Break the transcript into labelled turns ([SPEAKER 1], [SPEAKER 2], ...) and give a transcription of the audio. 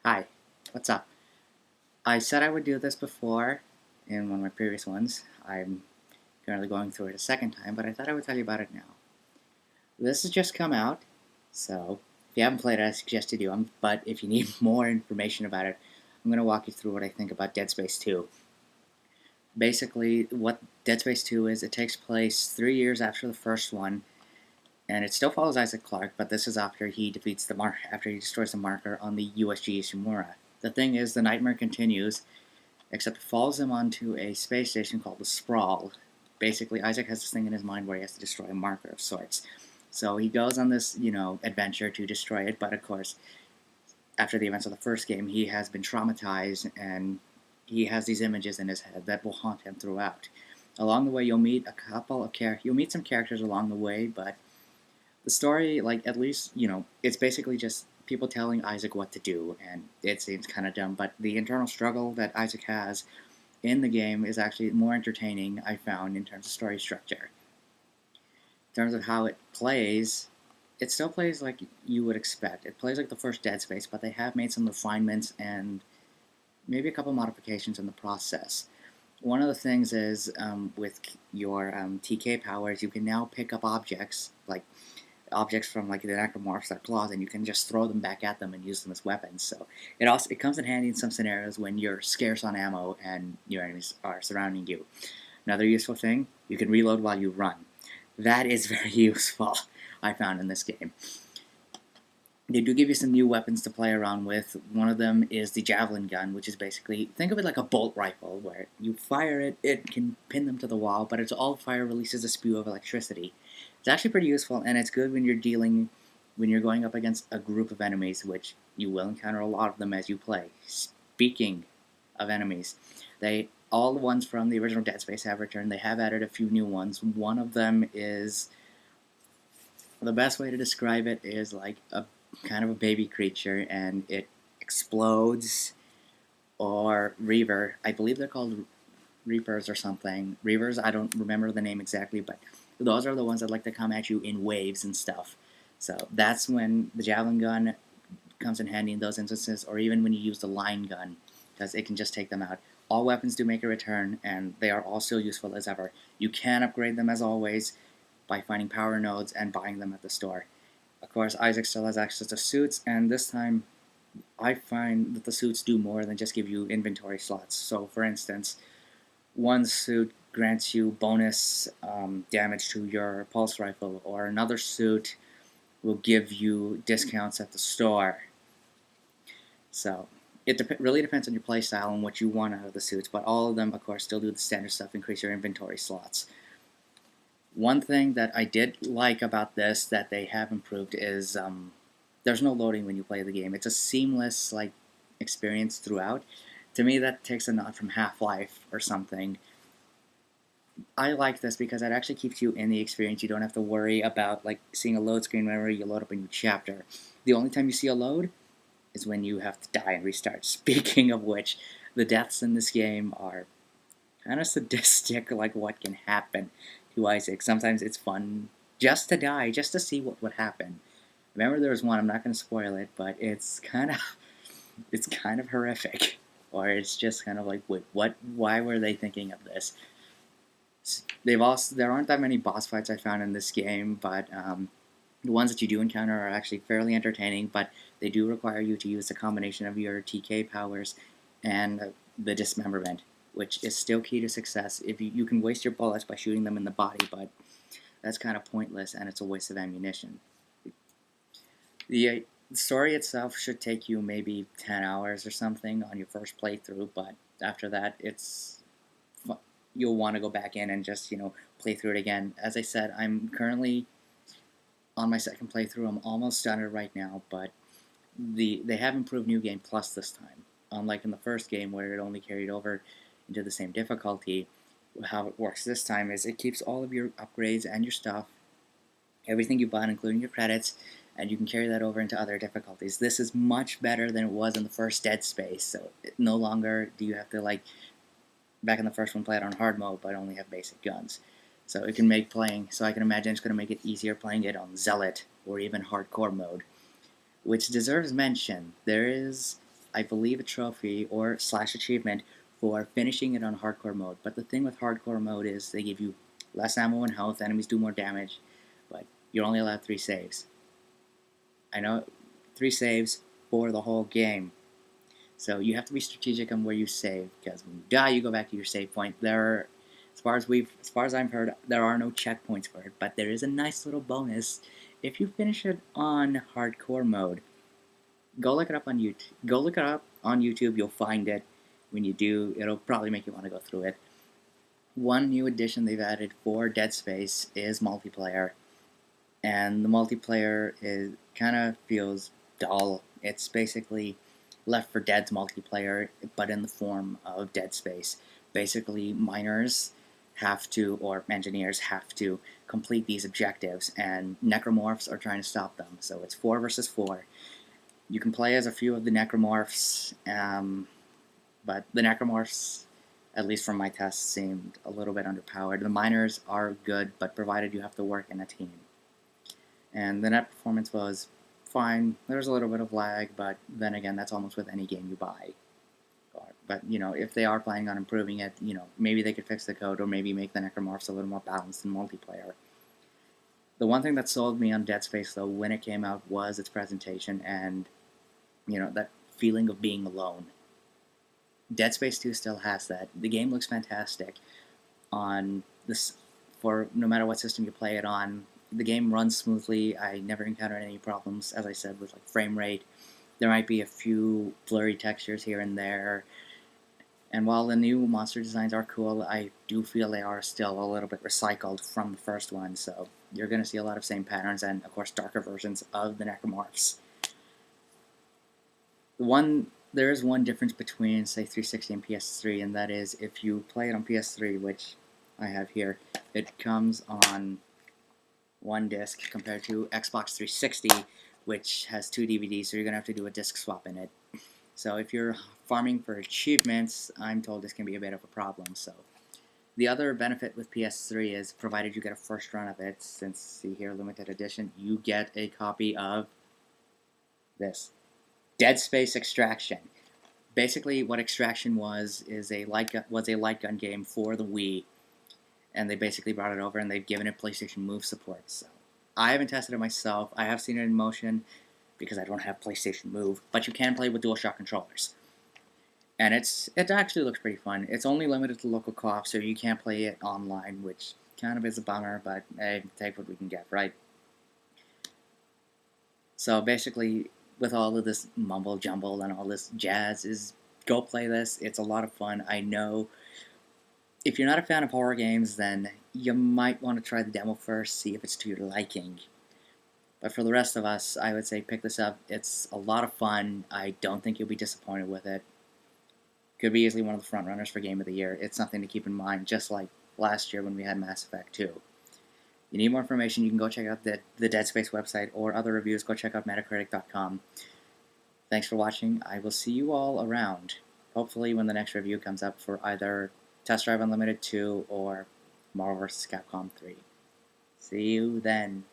[SPEAKER 1] Hi, what's up? I said I would do this before in one of my previous ones. I'm currently going through it a second time, but I thought I would tell you about it now. This has just come out, so if you haven't played it, I suggest you do. But if you need more information about it, I'm going to walk you through what I think about Dead Space 2. Basically, what Dead Space 2 is, it takes place 3 years after the first one, and it still follows Isaac Clarke, but this is after he after he destroys the marker on the USG Ishimura. The thing is, the nightmare continues, except it follows him onto a space station called the Sprawl. Basically, Isaac has this thing in his mind where he has to destroy a marker of sorts. So he goes on this, adventure to destroy it, but of course, after the events of the first game, he has been traumatized and he has these images in his head that will haunt him throughout. Along the way, you'll meet some characters along the way, but the story, like, at least, it's basically just people telling Isaac what to do, and it seems kind of dumb, but the internal struggle that Isaac has in the game is actually more entertaining, I found, in terms of story structure. In terms of how it plays, it still plays like you would expect. It plays like the first Dead Space, but they have made some refinements and maybe a couple modifications in the process. One of the things is with your TK powers, you can now pick up objects from like the necromorphs, their claws, and you can just throw them back at them and use them as weapons. So it comes in handy in some scenarios when you're scarce on ammo and your enemies are surrounding you. Another useful thing, you can reload while you run. That is very useful, I found in this game. They do give you some new weapons to play around with. One of them is the javelin gun, which is basically, think of it like a bolt rifle, where you fire it, it can pin them to the wall, but it's all fire releases a spew of electricity. It's actually pretty useful, and it's good when you're going up against a group of enemies, which you will encounter a lot of them as you play. Speaking of enemies, all the ones from the original Dead Space have returned. They have added a few new ones. One of them is, the best way to describe it is like a kind of a baby creature, and it explodes, or Reaver. I believe they're called Reapers or something. Reavers, I don't remember the name exactly, but those are the ones that like to come at you in waves and stuff. So that's when the javelin gun comes in handy in those instances, or even when you use the line gun, because it can just take them out. All weapons do make a return, and they are all still useful as ever. You can upgrade them as always by finding power nodes and buying them at the store. Of course, Isaac still has access to suits, and this time I find that the suits do more than just give you inventory slots. So, for instance, one suit grants you bonus damage to your pulse rifle, or another suit will give you discounts at the store. So it really depends on your playstyle and what you want out of the suits, but all of them, of course, still do the standard stuff, increase your inventory slots. One thing that I did like about this that they have improved is there's no loading when you play the game. It's a seamless experience throughout. To me, that takes a nod from Half-Life or something. I like this because it actually keeps you in the experience. You don't have to worry about seeing a load screen whenever you load up a new chapter. The only time you see a load is when you have to die and restart. Speaking of which, the deaths in this game are kind of sadistic, like what can happen to Isaac. Sometimes it's fun just to die, just to see what would happen. Remember, there was one, I'm not going to spoil it, but it's kind of horrific. Or it's just kind of like, why were they thinking of this? There aren't that many boss fights I found in this game, but the ones that you do encounter are actually fairly entertaining, but they do require you to use a combination of your TK powers and the dismemberment, which is still key to success. If you can waste your bullets by shooting them in the body, but that's kind of pointless and it's a waste of ammunition. The story itself should take you maybe 10 hours or something on your first playthrough, but after that, you'll want to go back in and just, play through it again. As I said, I'm currently on my second playthrough. I'm almost done it right now, but they have improved New Game Plus this time. Unlike in the first game where it only carried over into the same difficulty, how it works this time is it keeps all of your upgrades and your stuff, everything you bought, including your credits, and you can carry that over into other difficulties. This is much better than it was in the first Dead Space, so no longer do you have to, back in the first one, play it on hard mode, but only have basic guns. So it can make playing, so I can imagine it's going to make it easier playing it on Zealot, or even hardcore mode. Which deserves mention. There is I believe, a trophy or slash achievement for finishing it on hardcore mode. But the thing with hardcore mode is they give you less ammo and health, enemies do more damage, but you're only allowed 3 saves. I know, 3 saves for the whole game. So you have to be strategic on where you save, because when you die, you go back to your save point. As far as I've heard, there are no checkpoints for it, but there is a nice little bonus if you finish it on hardcore mode. Go look it up on YouTube. Go look it up on YouTube. You'll find it. When you do, it'll probably make you want to go through it. One new addition they've added for Dead Space is multiplayer, and the multiplayer is kind of feels dull. It's basically Left 4 Dead's multiplayer, but in the form of Dead Space. Basically, miners have to, or engineers have to, complete these objectives, and necromorphs are trying to stop them. So it's 4 versus 4. You can play as a few of the necromorphs, but the necromorphs, at least from my tests, seemed a little bit underpowered. The miners are good, but provided you have to work in a team. And the net performance was fine. There's a little bit of lag, but then again, that's almost with any game you buy. But, if they are planning on improving it, maybe they could fix the code, or maybe make the necromorphs a little more balanced in multiplayer. The one thing that sold me on Dead Space, though, when it came out, was its presentation and, that feeling of being alone. Dead Space 2 still has that. The game looks fantastic on this, for no matter what system you play it on. The game runs smoothly. I never encountered any problems, as I said, with frame rate. There might be a few blurry textures here and there. And while the new monster designs are cool, I do feel they are still a little bit recycled from the first one, so you're going to see a lot of same patterns and, of course, darker versions of the necromorphs. There is one difference between, say, 360 and PS3, and that is if you play it on PS3, which I have here, it comes on one disc compared to Xbox 360, which has 2 DVDs, so you're going to have to do a disc swap in it. So if you're farming for achievements, I'm told this can be a bit of a problem. So the other benefit with PS3 is, provided you get a first run of it, since, see here, limited edition, you get a copy of this. Dead Space Extraction. Basically, what Extraction was a light gun game for the Wii, and they basically brought it over and they've given it PlayStation Move support. So I haven't tested it myself. I have seen it in motion because I don't have PlayStation Move, but you can play with DualShock controllers, and it actually looks pretty fun. It's only limited to local co-op, so you can't play it online, which kind of is a bummer. But hey, take what we can get, right? So basically, with all of this mumble jumble and all this jazz, is go play this. It's a lot of fun. I know if you're not a fan of horror games, then you might want to try the demo first, see if it's to your liking. But for the rest of us, I would say pick this up. It's a lot of fun. I don't think you'll be disappointed with it. Could be easily one of the front runners for Game of the Year. It's something to keep in mind, just like last year when we had Mass Effect 2. You need more information, you can go check out the Dead Space website, or other reviews, go check out Metacritic.com. Thanks for watching. I will see you all around, hopefully when the next review comes up for either Test Drive Unlimited 2 or Marvel vs. Capcom 3. See you then.